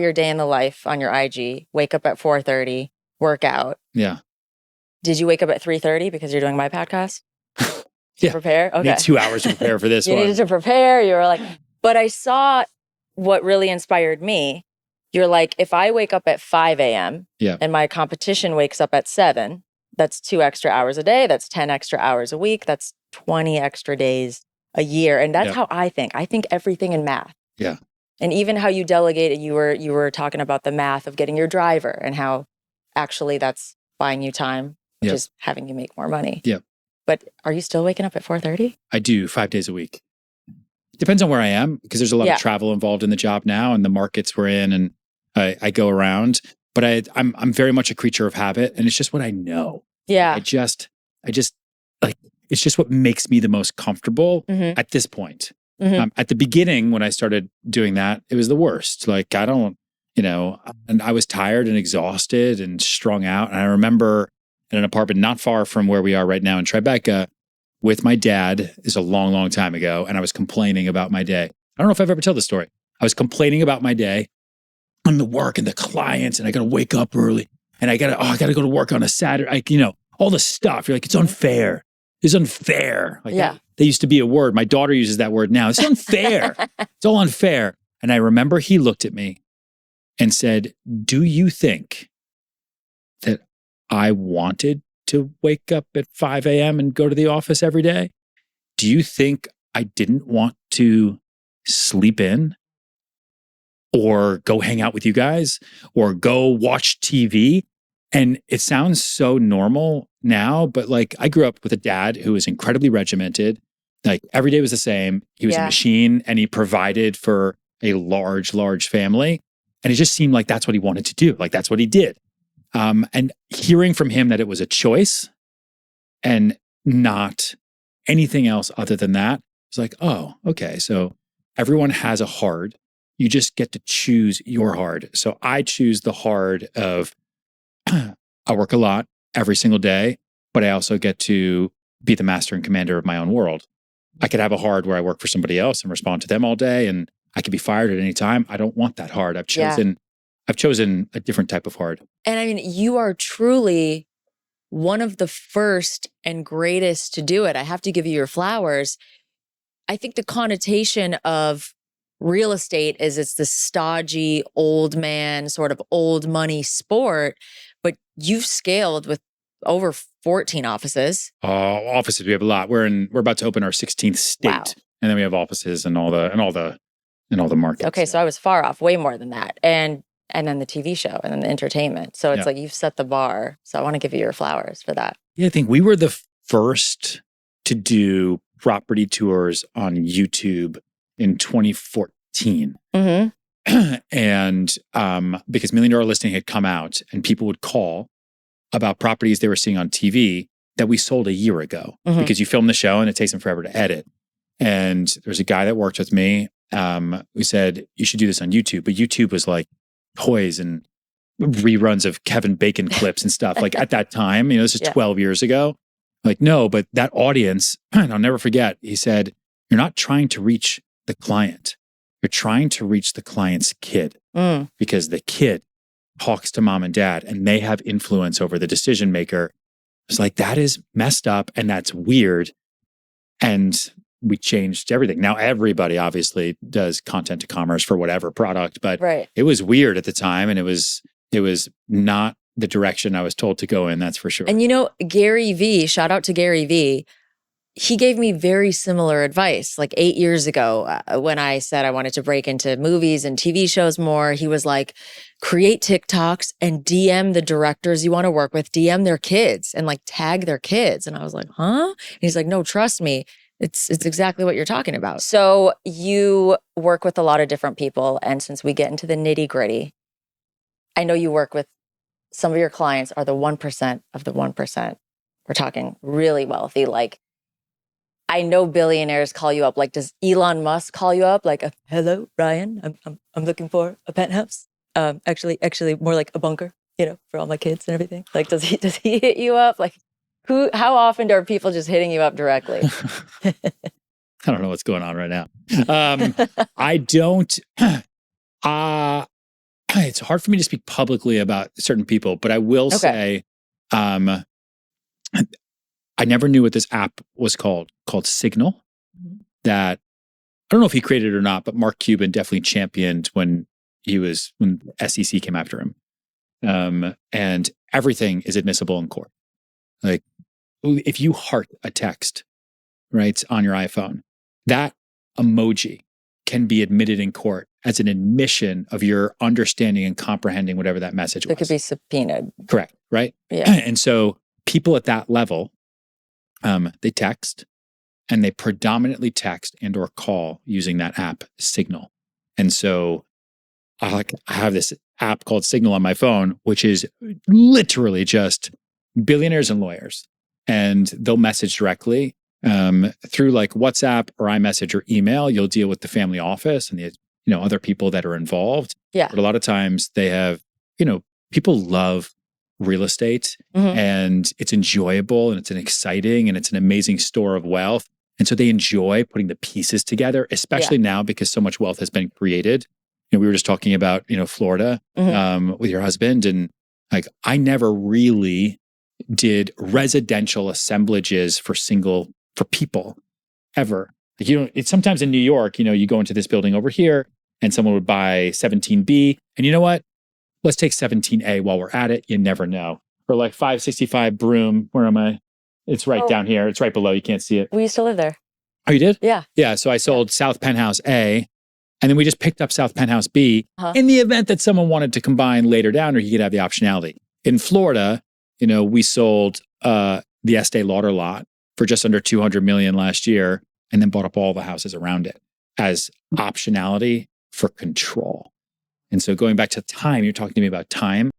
your day in the life on your IG, wake up at 4:30, work out. Yeah. Did you wake up at 3:30 because you're doing my podcast? Yeah. Prepare? Okay. Need 2 hours to prepare for this You one. needed to prepare. You were like, but I saw what really inspired me. You're like, if I wake up at 5 a.m. and my competition wakes up at 7, that's 2 extra hours a day. That's 10 extra hours a week. That's 20 extra days a year. And that's how I think. I think everything in math. Yeah. And even how you delegated, you were talking about the math of getting your driver and how actually that's buying you time, which is having you make more money. Yep. But are you still waking up at 4:30? I do 5 days a week. Depends on where I am because there's a lot of travel involved in the job now and the markets we're in, and I go around. But I'm very much a creature of habit, and it's just what I know. Yeah. I just like, it's just what makes me the most comfortable at this point. At the beginning, when I started doing that, it was the worst. Like, I don't, and I was tired and exhausted and strung out. And I remember in an apartment not far from where we are right now in Tribeca with my dad. Is a long, long time ago. And I was complaining about my day. I don't know if I've ever told this story. I was complaining about my day and the work and the clients, and I got to wake up early, and I got to go to work on a Saturday. All the stuff. You're like, it's unfair. It's unfair. Like that used to be a word. My daughter uses that word now. It's unfair. It's all unfair. And I remember he looked at me and said, do you think that I wanted to wake up at 5 a.m. and go to the office every day? Do you think I didn't want to sleep in or go hang out with you guys or go watch TV? And it sounds so normal now, but like, I grew up with a dad who was incredibly regimented. Like, every day was the same. He was a machine, and he provided for a large, large family. And it just seemed like that's what he wanted to do. Like, that's what he did. And hearing from him that it was a choice and not anything else other than that, it's like, oh, okay. So everyone has a hard. You just get to choose your hard. So I choose the hard of I work a lot every single day, but I also get to be the master and commander of my own world. I could have a hard where I work for somebody else and respond to them all day, and I could be fired at any time. I don't want that hard. I've chosen a different type of hard. And I mean, you are truly one of the first and greatest to do it. I have to give you your flowers. I think the connotation of real estate is it's the stodgy, old man, sort of old money sport, but you've scaled with over 14 offices. Offices, we have a lot. We're about to open our 16th state. Wow. And then we have offices in all the markets. Okay, so I was far off, way more than that. And then the TV show and then the entertainment. So it's like you've set the bar. So I want to give you your flowers for that. Yeah, I think we were the first to do property tours on YouTube in 2014. And because $1 Million Listing had come out, and people would call about properties they were seeing on TV that we sold a year ago, because you film the show and it takes them forever to edit. And there was a guy that worked with me who said, you should do this on YouTube. But YouTube was like toys and reruns of Kevin Bacon clips and stuff. Like, at that time, this is 12 years ago. Like, no, but that audience, and I'll never forget, he said, you're not trying to reach the client. You're trying to reach the client's kid, because the kid talks to mom and dad and they have influence over the decision maker. It's like, that is messed up and that's weird. And we changed everything. Now everybody obviously does content to commerce for whatever product, but it was weird at the time, and it was not the direction I was told to go in, that's for sure. And Gary V, shout out to Gary V, he gave me very similar advice. Like 8 years ago, when I said I wanted to break into movies and TV shows more, he was like, create TikToks and DM the directors you want to work with, DM their kids and like tag their kids. And I was like, huh? And he's like, no, trust me. It's exactly what you're talking about. So you work with a lot of different people. And since we get into the nitty gritty, I know you work with some of your clients are the 1% of the 1%. We're talking really wealthy. Like, I know billionaires call you up. Like, does Elon Musk call you up? Like, hello, Ryan, I'm looking for a penthouse. Actually more like a bunker, for all my kids and everything. Like, does he hit you up? Like, how often are people just hitting you up directly? I don't know what's going on right now. I don't, it's hard for me to speak publicly about certain people, but I will say, I never knew what this app was called Signal. That I don't know if he created it or not, but Mark Cuban definitely championed when SEC came after him. And everything is admissible in court. Like if you heart a text, right, on your iPhone, that emoji can be admitted in court as an admission of your understanding and comprehending whatever that message was. It could be subpoenaed. Correct, right? Yeah. And so people at that level, they text, and they predominantly text and or call using that app Signal. And so I have this app called Signal on my phone, which is literally just billionaires and lawyers. And they'll message directly through like WhatsApp or iMessage or email. You'll deal with the family office and the other people that are involved. Yeah. But a lot of times they have, people love real estate and it's enjoyable and it's an exciting and it's an amazing store of wealth. And so they enjoy putting the pieces together, especially now because so much wealth has been created. We were just talking about, Florida with your husband. And like, I never really did residential assemblages for people ever. Like, it's sometimes in New York, you go into this building over here and someone would buy 17B. And you know what? Let's take 17A while we're at it. You never know. Or like 565 Broome. Where am I? It's right down here. It's right below. You can't see it. We used to live there. Oh, you did? Yeah. Yeah. So I sold South Penthouse A, and then we just picked up South Penthouse B in the event that someone wanted to combine later down, or you could have the optionality. In Florida, we sold the Estee Lauder lot for just under 200 million last year, and then bought up all the houses around it as optionality for control. And so going back to time, you're talking to me about time.